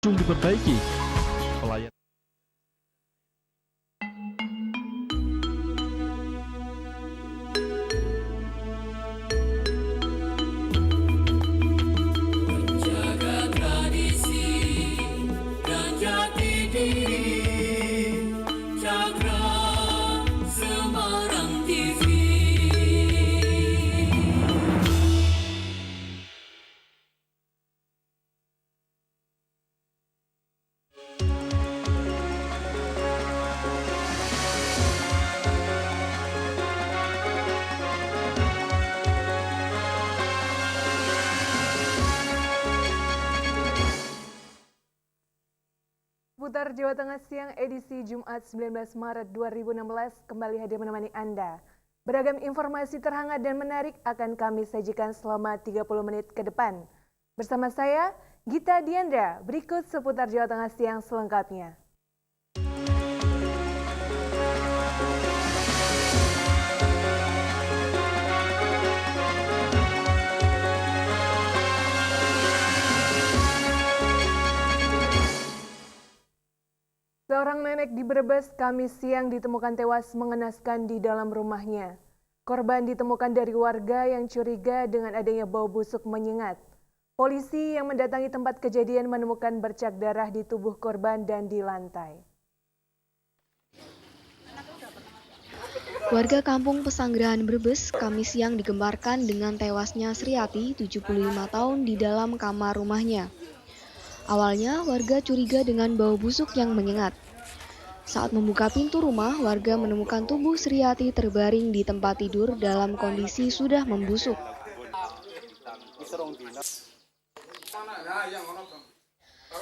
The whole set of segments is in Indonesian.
langsung diperbaiki. Pelayan Menjaga tradisi dan jati diri, Cakra Semarang TV. Putar Jawa Tengah siang edisi Jumat 19 Maret 2016 kembali hadir menemani Anda. Beragam informasi terhangat dan menarik akan kami sajikan selama 30 menit ke depan. Bersama saya, Gita Diandra, berikut seputar Jawa Tengah siang selengkapnya. Seorang nenek di Brebes Kamis siang ditemukan tewas mengenaskan di dalam rumahnya. Korban ditemukan dari warga yang curiga dengan adanya bau busuk menyengat. Polisi yang mendatangi tempat kejadian menemukan bercak darah di tubuh korban dan di lantai. Warga kampung Pesanggerahan Brebes Kamis siang digemparkan dengan tewasnya Sriati, 75 tahun di dalam kamar rumahnya. Awalnya warga curiga dengan bau busuk yang menyengat. Saat membuka pintu rumah, warga menemukan tubuh Sriati terbaring di tempat tidur dalam kondisi sudah membusuk.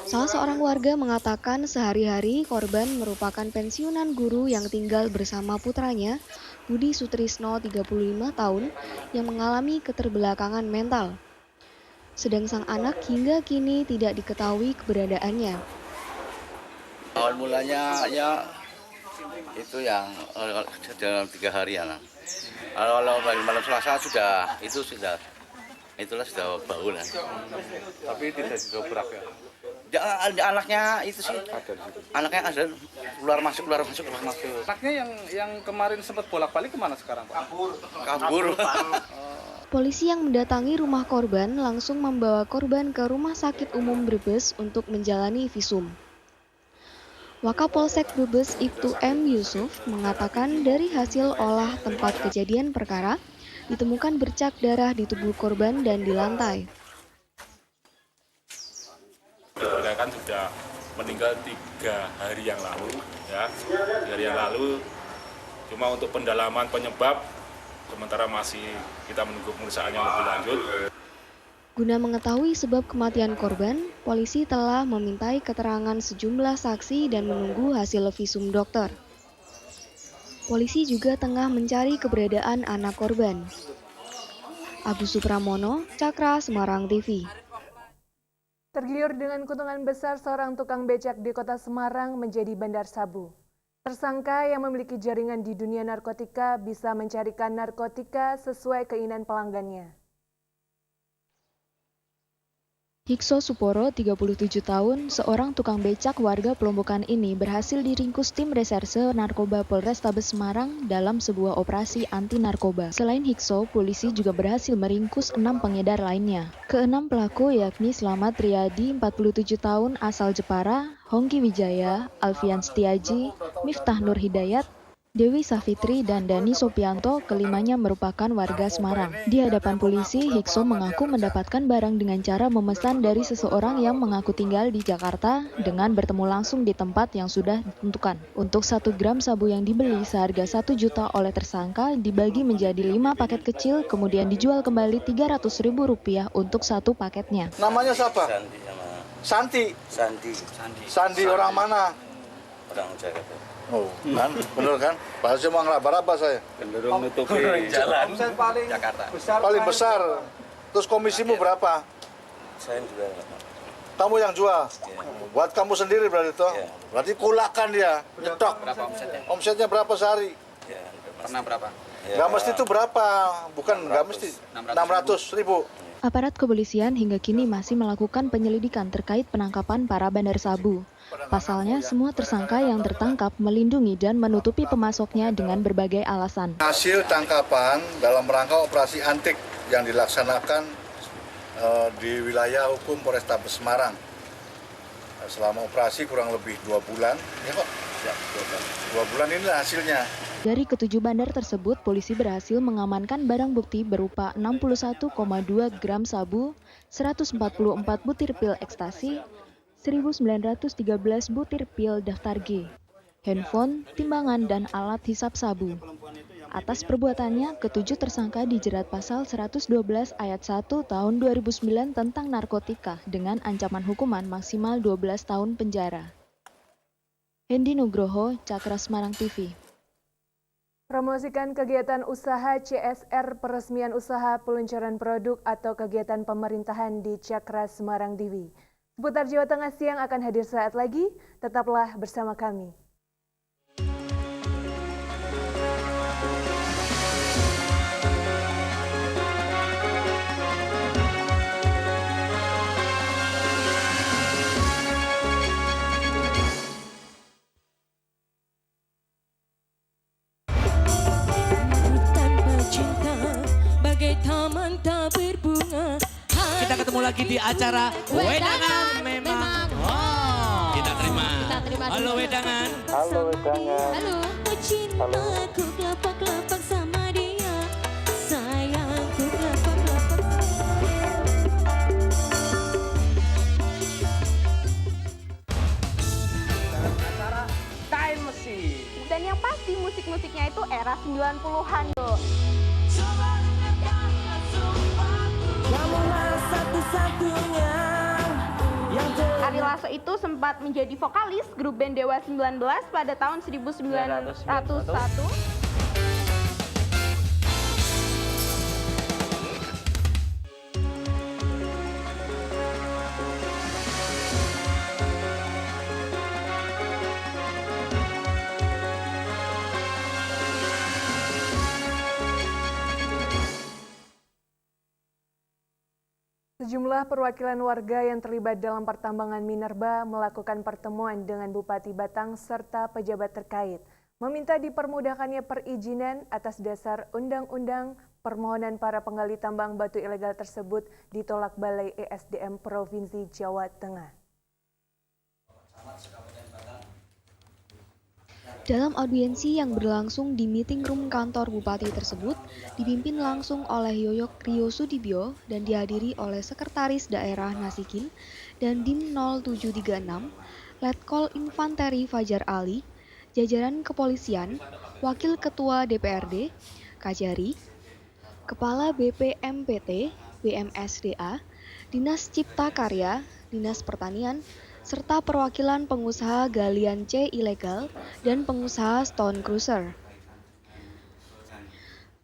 Salah seorang warga mengatakan sehari-hari korban merupakan pensiunan guru yang tinggal bersama putranya, Budi Sutrisno 35 tahun, yang mengalami keterbelakangan mental. Sedang sang anak hingga kini tidak diketahui keberadaannya. Awal mulanya ya itu yang dalam 3 hari ya. Kalau malam Selasa itulah sudah bau lah. Tapi tidak didobrak ya? Anaknya itu sih. Anaknya ada keluar masuk. Anaknya yang kemarin sempat bolak-balik kemana sekarang, Pak? Kabur. Polisi yang mendatangi rumah korban langsung membawa korban ke Rumah Sakit Umum Brebes untuk menjalani visum. Wakapolsek Brebes Ibtu M. Yusuf mengatakan dari hasil olah tempat kejadian perkara, ditemukan bercak darah di tubuh korban dan di lantai. Kan sudah meninggal 3 hari yang lalu, ya. 3 hari yang lalu, cuma untuk pendalaman penyebab, sementara masih kita menunggu pemeriksaan yang lebih lanjut. Guna mengetahui sebab kematian korban, polisi telah memintai keterangan sejumlah saksi dan menunggu hasil visum dokter. Polisi juga tengah mencari keberadaan anak korban. Agus Supramono, Cakra Semarang TV. Tergiur dengan keuntungan besar seorang tukang becak di kota Semarang menjadi bandar sabu. Tersangka yang memiliki jaringan di dunia narkotika bisa mencarikan narkotika sesuai keinginan pelanggannya. Hikso Suporo, 37 tahun, seorang tukang becak warga Pelombokan ini berhasil diringkus tim reserse narkoba Polrestabes Semarang dalam sebuah operasi anti-narkoba. Selain Hikso, polisi juga berhasil meringkus 6 pengedar lainnya. Keenam pelaku yakni Slamet Riyadi, 47 tahun, asal Jepara, Hongki Wijaya, Alfian Setiaji, Miftah Nur Hidayat, Dewi Safitri, dan Dani Sopianto, kelimanya merupakan warga Semarang. Di hadapan polisi, Hikso mengaku mendapatkan barang dengan cara memesan dari seseorang yang mengaku tinggal di Jakarta dengan bertemu langsung di tempat yang sudah ditentukan. Untuk 1 gram sabu yang dibeli seharga 1 juta oleh tersangka dibagi menjadi 5 paket kecil, kemudian dijual kembali Rp300.000 untuk 1 paketnya. Namanya siapa? Santi. Sandi orang mana? Orang Jakarta. Oh, kan? Bener kan? Bahasa cuma ngelaba-laba saya. Cenderung nutupi jalan Jakarta. Paling besar. Terus komisimu berapa? Saya juga. Kamu yang jual? Buat kamu sendiri berarti toh? Iya. Berarti kulakan dia, nyetok. Berapa omsetnya? Omsetnya berapa sehari? Pernah berapa? Nggak mesti itu berapa? Bukan, nggak mesti. 600.000. Aparat kepolisian hingga kini masih melakukan penyelidikan terkait penangkapan para bandar sabu. Pasalnya, semua tersangka yang tertangkap melindungi dan menutupi pemasoknya dengan berbagai alasan. Hasil tangkapan dalam rangka operasi antik yang dilaksanakan di wilayah hukum Polrestabes Semarang. Selama operasi kurang lebih 2 bulan, ya kok, ya, 2 bulan inilah hasilnya. Dari ketujuh bandar tersebut, polisi berhasil mengamankan barang bukti berupa 61,2 gram sabu, 144 butir pil ekstasi, 1.913 butir pil daftar G, handphone, timbangan, dan alat hisap sabu. Atas perbuatannya, ketujuh tersangka dijerat pasal 112 ayat 1 tahun 2009 tentang narkotika dengan ancaman hukuman maksimal 12 tahun penjara. Hendi Nugroho, Cakra Semarang TV. Promosikan kegiatan usaha CSR peresmian usaha peluncuran produk atau kegiatan pemerintahan di Cakra Semarang TV. Seputar Jawa Tengah siang akan hadir saat lagi, tetaplah bersama kami. Taman tak berbunga. Kita ketemu lagi di acara Wedangan memang. Oh, kita terima. Halo Wedangan. Halo Wedangan. Halo. Cintaku kelapak-kelapak sama dia. Sayangku kelapak-kelapak sama dia. Acara Time Machine. Dan yang pasti musik-musiknya itu era 90-an loh. Ari Lasso itu sempat menjadi vokalis grup band Dewa 19 pada tahun 1901. Sejumlah perwakilan warga yang terlibat dalam pertambangan minerba melakukan pertemuan dengan Bupati Batang serta pejabat terkait, meminta dipermudahkannya perizinan atas dasar undang-undang. Permohonan para penggali tambang batu ilegal tersebut ditolak Balai ESDM Provinsi Jawa Tengah. Dalam audiensi yang berlangsung di meeting room kantor bupati tersebut, dipimpin langsung oleh Yoyok Rio Sudibyo dan dihadiri oleh Sekretaris Daerah Nasikin dan Dim 0736, Letkol Infanteri Fajar Ali, jajaran kepolisian, Wakil Ketua DPRD, Kajari, Kepala BPMPT, BMSDA, Dinas Cipta Karya, Dinas Pertanian, serta perwakilan pengusaha galian C ilegal dan pengusaha Stone Cruiser.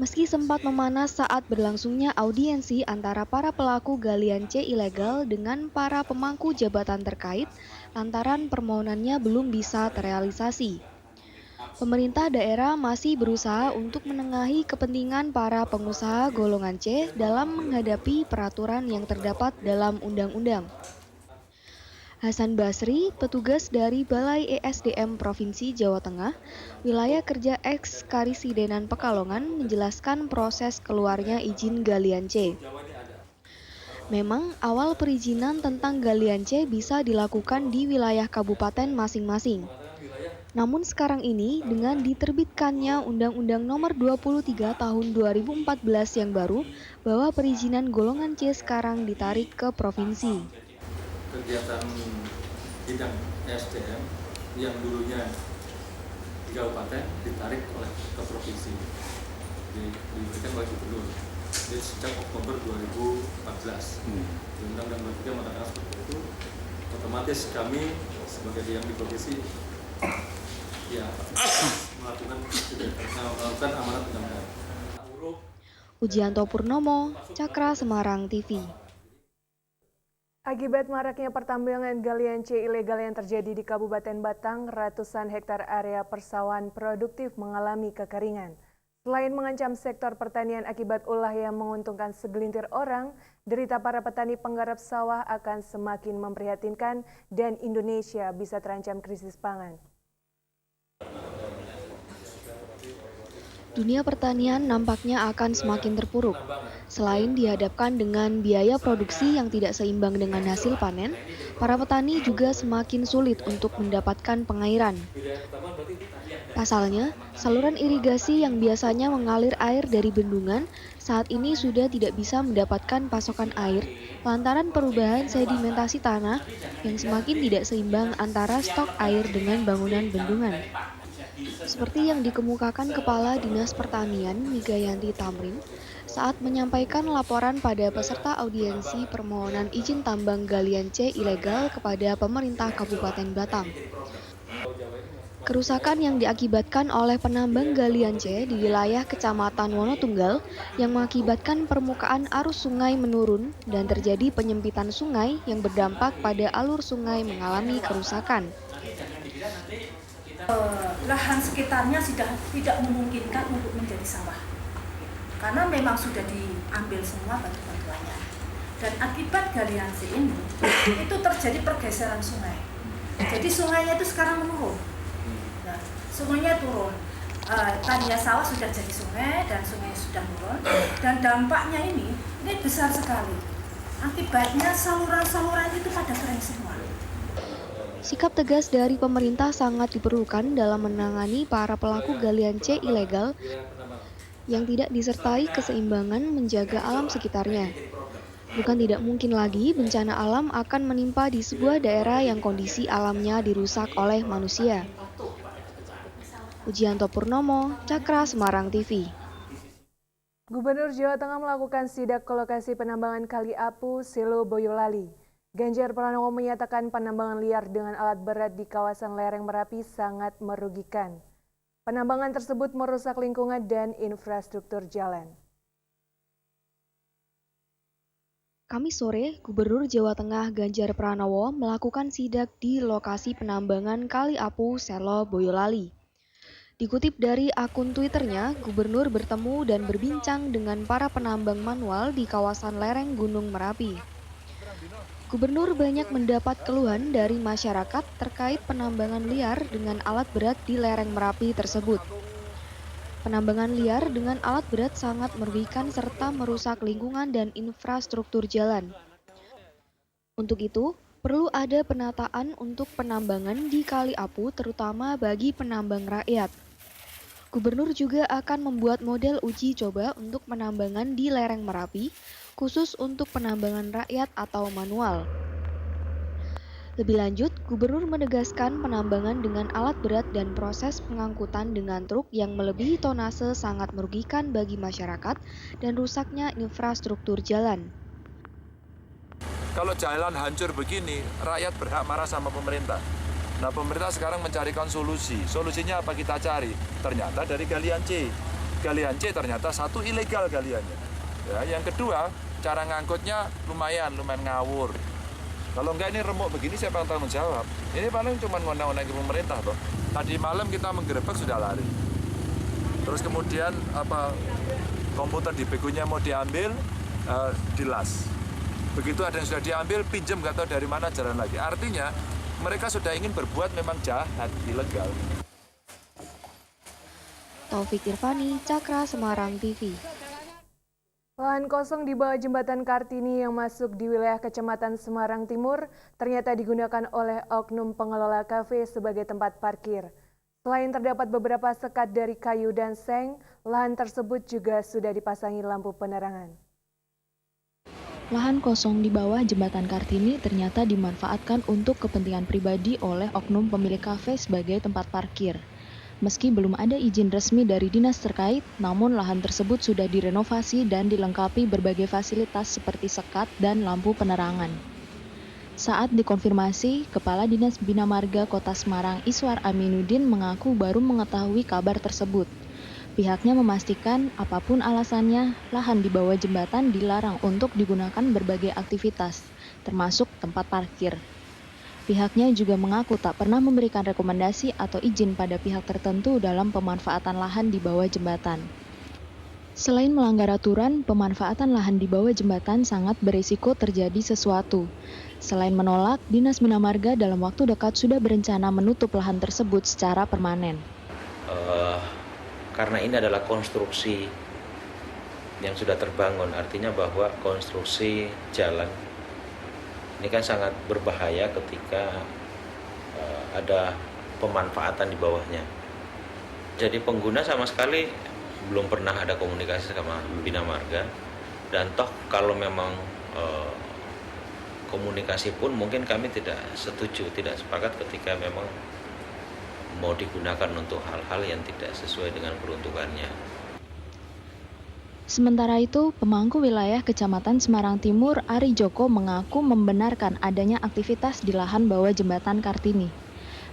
Meski sempat memanas saat berlangsungnya audiensi antara para pelaku galian C ilegal dengan para pemangku jabatan terkait, lantaran permohonannya belum bisa terrealisasi. Pemerintah daerah masih berusaha untuk menengahi kepentingan para pengusaha golongan C dalam menghadapi peraturan yang terdapat dalam undang-undang. Hasan Basri, petugas dari Balai ESDM Provinsi Jawa Tengah, wilayah kerja Eks Karisidenan Pekalongan menjelaskan proses keluarnya izin galian C. Memang awal perizinan tentang galian C bisa dilakukan di wilayah kabupaten masing-masing. Namun sekarang ini dengan diterbitkannya Undang-Undang Nomor 23 Tahun 2014 yang baru, bahwa perizinan golongan C sekarang ditarik ke provinsi. Kegiatan bidang SDM yang dulunya di kabupaten ditarik oleh ke provinsi, diberikan oleh gubernur. Jadi sejak Oktober 2014, Undang-Undang 23 mengatakan seperti itu. Otomatis kami sebagai yang di provinsi ya melakukan amanat undang-undang. Ujianto Purnomo, Cakra Semarang TV. Akibat maraknya pertambangan galian C ilegal yang terjadi di Kabupaten Batang, ratusan hektar area persawahan produktif mengalami kekeringan. Selain mengancam sektor pertanian akibat ulah yang menguntungkan segelintir orang, derita para petani penggarap sawah akan semakin memprihatinkan dan Indonesia bisa terancam krisis pangan. Dunia pertanian nampaknya akan semakin terpuruk. Selain dihadapkan dengan biaya produksi yang tidak seimbang dengan hasil panen, para petani juga semakin sulit untuk mendapatkan pengairan. Pasalnya, saluran irigasi yang biasanya mengalir air dari bendungan saat ini sudah tidak bisa mendapatkan pasokan air lantaran perubahan sedimentasi tanah yang semakin tidak seimbang antara stok air dengan bangunan bendungan. Seperti yang dikemukakan Kepala Dinas Pertanian Migayanti Tamrin saat menyampaikan laporan pada peserta audiensi permohonan izin tambang galian C ilegal kepada pemerintah Kabupaten Batang. Kerusakan yang diakibatkan oleh penambang galian C di wilayah Kecamatan Wonotunggal yang mengakibatkan permukaan arus sungai menurun dan terjadi penyempitan sungai yang berdampak pada alur sungai mengalami kerusakan. Lahan sekitarnya sudah tidak memungkinkan untuk menjadi sawah karena memang sudah diambil semua batu-batuannya, dan akibat galian C ini itu terjadi pergeseran sungai, jadi sungainya itu sekarang menurun. Nah, sungainya turun, tadinya sawah sudah jadi sungai dan sungai sudah turun, dan dampaknya ini besar sekali. Akibatnya saluran-saluran itu pada kering semua. Sikap tegas dari pemerintah sangat diperlukan dalam menangani para pelaku galian C ilegal yang tidak disertai keseimbangan menjaga alam sekitarnya. Bukan tidak mungkin lagi bencana alam akan menimpa di sebuah daerah yang kondisi alamnya dirusak oleh manusia. Pujianto Purnomo, Cakra Semarang TV. Gubernur Jawa Tengah melakukan sidak ke lokasi penambangan Kali Apu, Selo, Boyolali. Ganjar Pranowo menyatakan penambangan liar dengan alat berat di kawasan lereng Merapi sangat merugikan. Penambangan tersebut merusak lingkungan dan infrastruktur jalan. Kamis sore, Gubernur Jawa Tengah Ganjar Pranowo melakukan sidak di lokasi penambangan Kali Apu, Selo, Boyolali. Dikutip dari akun Twitternya, Gubernur bertemu dan berbincang dengan para penambang manual di kawasan lereng Gunung Merapi. Gubernur banyak mendapat keluhan dari masyarakat terkait penambangan liar dengan alat berat di lereng Merapi tersebut. Penambangan liar dengan alat berat sangat merugikan serta merusak lingkungan dan infrastruktur jalan. Untuk itu, perlu ada penataan untuk penambangan di Kali Apu terutama bagi penambang rakyat. Gubernur juga akan membuat model uji coba untuk penambangan di lereng Merapi, khusus untuk penambangan rakyat atau manual. Lebih lanjut, Gubernur menegaskan penambangan dengan alat berat dan proses pengangkutan dengan truk yang melebihi tonase sangat merugikan bagi masyarakat dan rusaknya infrastruktur jalan. Kalau jalan hancur begini, rakyat berhak marah sama pemerintah. Nah, pemerintah sekarang mencarikan solusi. Solusinya apa kita cari? Ternyata dari galian C. Galian C ternyata satu ilegal galiannya. Ya, yang kedua, cara ngangkutnya lumayan ngawur. Kalau enggak ini remuk begini siapa yang tanggung jawab? Ini paling cuma ngondang-ngondang ke pemerintah toh. Tadi malam kita menggerebek sudah lari. Terus kemudian komputer di begonya mau diambil, dilas. Begitu ada yang sudah diambil, pinjam nggak tahu dari mana jalan lagi. Artinya mereka sudah ingin berbuat memang jahat, ilegal. Taufik Irvani, Cakra Semarang TV. Lahan kosong di bawah jembatan Kartini yang masuk di wilayah Kecamatan Semarang Timur ternyata digunakan oleh oknum pengelola kafe sebagai tempat parkir. Selain terdapat beberapa sekat dari kayu dan seng, lahan tersebut juga sudah dipasangi lampu penerangan. Lahan kosong di bawah jembatan Kartini ternyata dimanfaatkan untuk kepentingan pribadi oleh oknum pemilik kafe sebagai tempat parkir. Meski belum ada izin resmi dari dinas terkait, namun lahan tersebut sudah direnovasi dan dilengkapi berbagai fasilitas seperti sekat dan lampu penerangan. Saat dikonfirmasi, Kepala Dinas Bina Marga Kota Semarang Iswar Aminuddin mengaku baru mengetahui kabar tersebut. Pihaknya memastikan apapun alasannya, lahan di bawah jembatan dilarang untuk digunakan berbagai aktivitas, termasuk tempat parkir. Pihaknya juga mengaku tak pernah memberikan rekomendasi atau izin pada pihak tertentu dalam pemanfaatan lahan di bawah jembatan. Selain melanggar aturan, pemanfaatan lahan di bawah jembatan sangat berisiko terjadi sesuatu. Selain menolak, Dinas Bina Marga dalam waktu dekat sudah berencana menutup lahan tersebut secara permanen. Karena ini adalah konstruksi yang sudah terbangun, artinya bahwa konstruksi jalan ini kan sangat berbahaya ketika ada pemanfaatan di bawahnya. Jadi pengguna sama sekali belum pernah ada komunikasi sama Bina Marga, dan toh kalau memang komunikasi pun mungkin kami tidak setuju, tidak sepakat ketika memang mau digunakan untuk hal-hal yang tidak sesuai dengan peruntukannya. Sementara itu, pemangku wilayah Kecamatan Semarang Timur, Ari Joko, mengaku membenarkan adanya aktivitas di lahan bawah jembatan Kartini.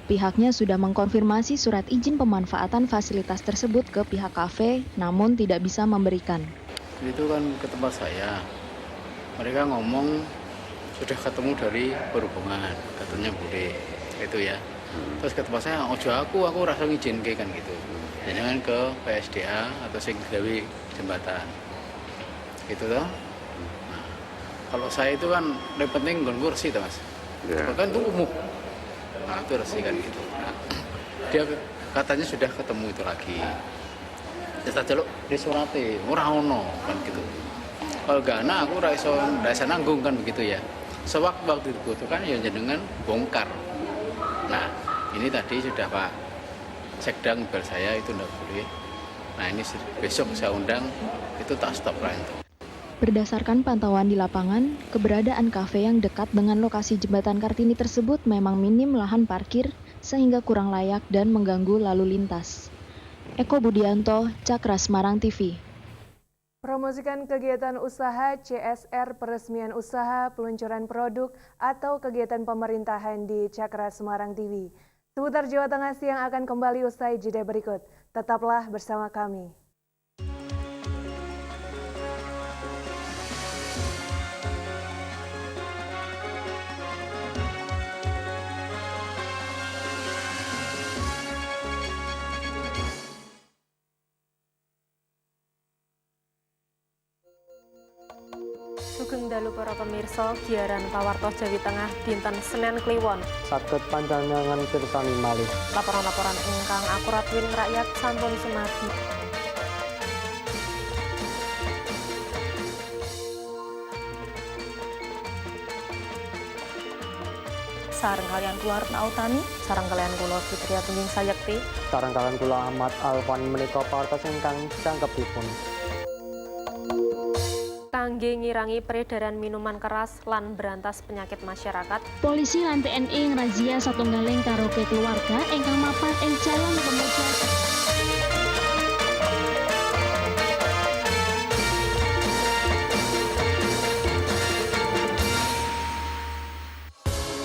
Pihaknya sudah mengkonfirmasi surat izin pemanfaatan fasilitas tersebut ke pihak kafe, namun tidak bisa memberikan. Itu kan ke tempat saya, mereka ngomong sudah ketemu dari perhubungan, katanya boleh, itu ya. Terus ke tempat saya, ojo aku rasa ngizin kan gitu. Jangan ke PSDA atau sing gawe jembatan, gitu toh. Nah, kalau saya itu kan yang penting gon kursi toh mas, kan itu umum. Nah itu resmi kan gitu. Nah, dia katanya sudah ketemu itu lagi. Kita celuk di surate, ora ono kan gitu. Kalau gak ana aku ora iso nanggung kan begitu ya. Sewaktu dibutuhkan ya jenengan bongkar. Nah ini tadi sudah Pak Sekda ngibal saya itu ndak boleh. Nah ini besok saya undang itu tak stop lah itu. Berdasarkan pantauan di lapangan, keberadaan kafe yang dekat dengan lokasi jembatan Kartini tersebut memang minim lahan parkir sehingga kurang layak dan mengganggu lalu lintas. Eko Budianto, Cakra Semarang TV. Promosikan kegiatan usaha, CSR, peresmian usaha, peluncuran produk, atau kegiatan pemerintahan di Cakra Semarang TV. Seputar Jawa Tengah siang akan kembali usai jeda berikut. Tetaplah bersama kami. Sugeng dalu para pemirsa, giaran pawartos Jawi Tengah dinten Senin Kliwon. Saged panjenengan pirsani malih. Laporan-laporan ingkang akurat win rakyat sampun sumadi. Sareng kalian keluar Nautani, sareng kalian kula Fitria Tunjung Sayekti. Sareng kalian kula Ahmad Alfan menika pawartos ingkang jangkepipun. Kangge ngirangi peredaran minuman keras lan berantas penyakit masyarakat, polisi lan TNI ngrazia satunggaling karaoke keluarga ingkang mapan ing Jalan Pemuda.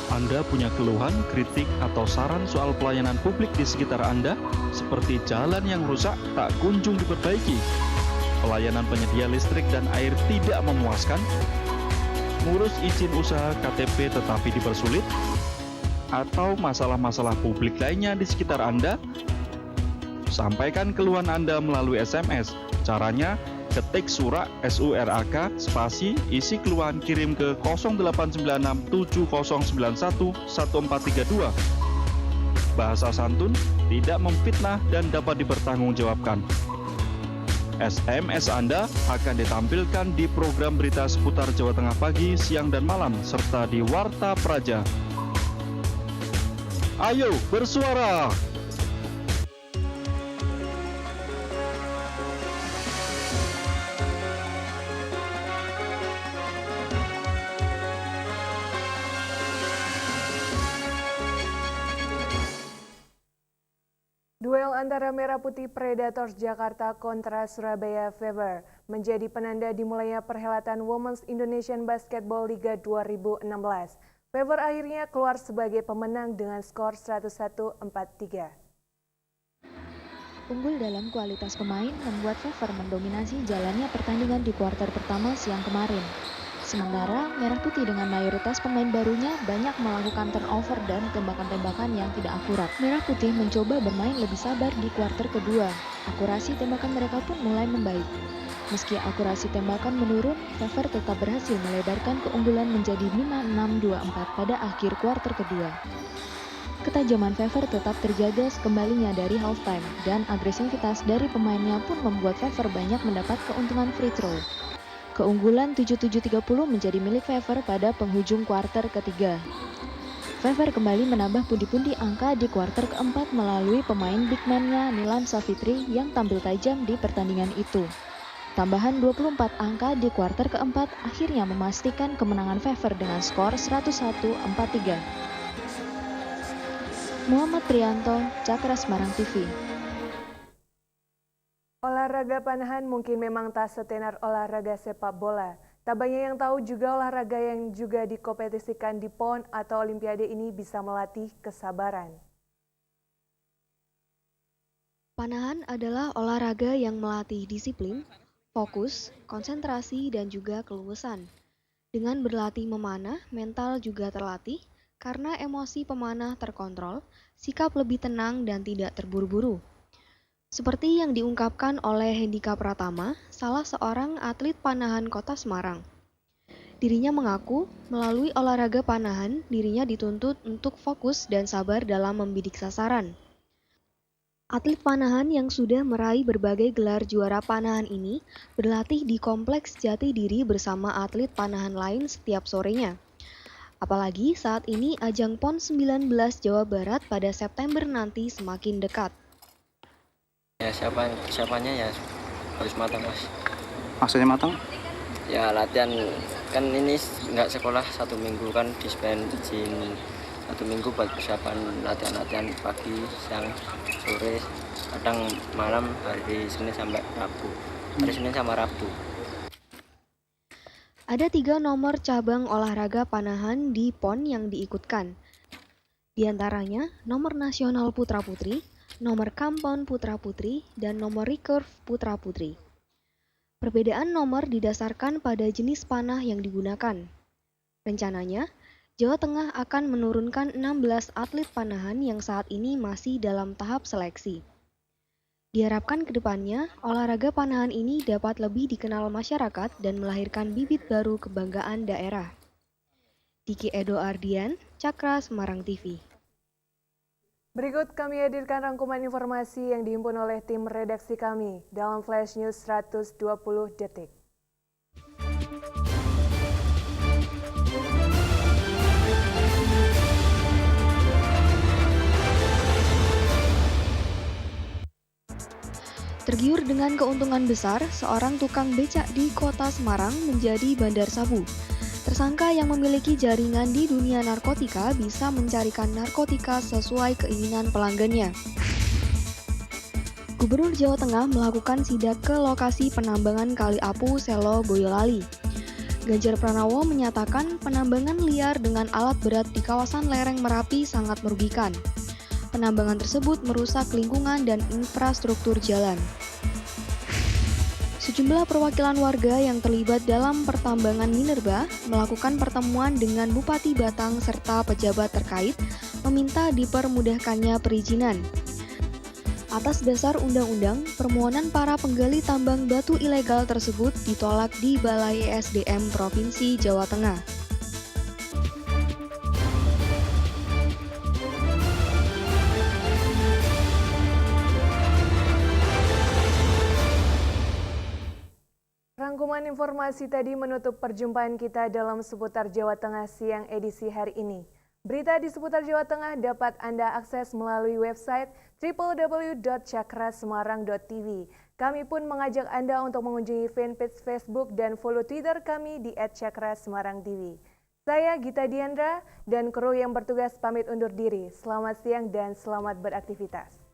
Anda punya keluhan, kritik, atau saran soal pelayanan publik di sekitar Anda, seperti jalan yang rusak tak kunjung diperbaiki, pelayanan penyedia listrik dan air tidak memuaskan, ngurus izin usaha KTP tetapi dipersulit, atau masalah-masalah publik lainnya di sekitar Anda? Sampaikan keluhan Anda melalui SMS. Caranya, ketik surak SURAK spasi isi keluhan kirim ke 089670911432. Bahasa santun, tidak memfitnah dan dapat dipertanggungjawabkan. SMS Anda akan ditampilkan di program berita seputar Jawa Tengah pagi, siang, dan malam, serta di Warta Praja. Ayo bersuara! Duel antara Merah Putih Predators Jakarta kontra Surabaya Fever menjadi penanda dimulainya perhelatan Women's Indonesian Basketball Liga 2016. Fever akhirnya keluar sebagai pemenang dengan skor 101-43. Unggul dalam kualitas pemain membuat Fever mendominasi jalannya pertandingan di kuarter pertama siang kemarin. Sementara Merah Putih dengan mayoritas pemain barunya banyak melakukan turnover dan tembakan-tembakan yang tidak akurat. Merah Putih mencoba bermain lebih sabar di kuarter kedua. Akurasi tembakan mereka pun mulai membaik. Meski akurasi tembakan menurun, Fever tetap berhasil melebarkan keunggulan menjadi 5-6-2-4 pada akhir kuarter kedua. Ketajaman Fever tetap terjaga kembalinya dari halftime, dan agresivitas dari pemainnya pun membuat Fever banyak mendapat keuntungan free throw. Keunggulan 77-30 menjadi milik Fever pada penghujung kuarter ketiga. Fever kembali menambah pundi-pundi angka di kuarter keempat melalui pemain big man-nya Nilan Savitri yang tampil tajam di pertandingan itu. Tambahan 24 angka di kuarter keempat akhirnya memastikan kemenangan Fever dengan skor 101-43. Muhammad Prianto, Cakra Semarang TV. Olahraga panahan mungkin memang tak setenar olahraga sepak bola. Tak banyak yang tahu juga olahraga yang juga dikompetisikan di PON atau Olimpiade ini bisa melatih kesabaran. Panahan adalah olahraga yang melatih disiplin, fokus, konsentrasi, dan juga keluasan. Dengan berlatih memanah, mental juga terlatih, karena emosi pemanah terkontrol, sikap lebih tenang dan tidak terburu-buru. Seperti yang diungkapkan oleh Hendika Pratama, salah seorang atlet panahan Kota Semarang. Dirinya mengaku, melalui olahraga panahan, dirinya dituntut untuk fokus dan sabar dalam membidik sasaran. Atlet panahan yang sudah meraih berbagai gelar juara panahan ini berlatih di Kompleks Jati Diri bersama atlet panahan lain setiap sorenya. Apalagi saat ini ajang PON 19 Jawa Barat pada September nanti semakin dekat. Ya siapanya ya harus matang mas. Maksudnya matang? Ya latihan kan ini nggak sekolah 1 minggu kan dispen izin 1 minggu buat persiapan latihan pagi, siang, sore, kadang malam hari Senin sampai Rabu. Hari Senin sama Rabu. Ada 3 nomor cabang olahraga panahan di PON yang diikutkan. Di antaranya nomor nasional putra-putri, nomor kampon putra-putri, dan nomor recurve putra-putri. Perbedaan nomor didasarkan pada jenis panah yang digunakan. Rencananya, Jawa Tengah akan menurunkan 16 atlet panahan yang saat ini masih dalam tahap seleksi. Diharapkan ke depannya, olahraga panahan ini dapat lebih dikenal masyarakat dan melahirkan bibit baru kebanggaan daerah. Diki Edo Ardian, Cakra Semarang TV. Berikut kami hadirkan rangkuman informasi yang dihimpun oleh tim redaksi kami dalam Flash News 120 detik. Tergiur dengan keuntungan besar, seorang tukang becak di Kota Semarang menjadi bandar sabu. Tersangka yang memiliki jaringan di dunia narkotika bisa mencarikan narkotika sesuai keinginan pelanggannya. Gubernur Jawa Tengah melakukan sidak ke lokasi penambangan Kali Apu, Selo, Boyolali. Ganjar Pranowo menyatakan penambangan liar dengan alat berat di kawasan lereng Merapi sangat merugikan. Penambangan tersebut merusak lingkungan dan infrastruktur jalan. Sejumlah perwakilan warga yang terlibat dalam pertambangan minerba melakukan pertemuan dengan Bupati Batang serta pejabat terkait meminta dipermudahkannya perizinan. Atas dasar undang-undang, permohonan para penggali tambang batu ilegal tersebut ditolak di Balai ESDM Provinsi Jawa Tengah. Rangkuman informasi tadi menutup perjumpaan kita dalam Seputar Jawa Tengah siang edisi hari ini. Berita di seputar Jawa Tengah dapat Anda akses melalui website www.cakrasemarang.tv. Kami pun mengajak Anda untuk mengunjungi fanpage Facebook dan follow Twitter kami di @cakrasemarangtv. Saya Gita Diandra dan kru yang bertugas pamit undur diri. Selamat siang dan selamat beraktivitas.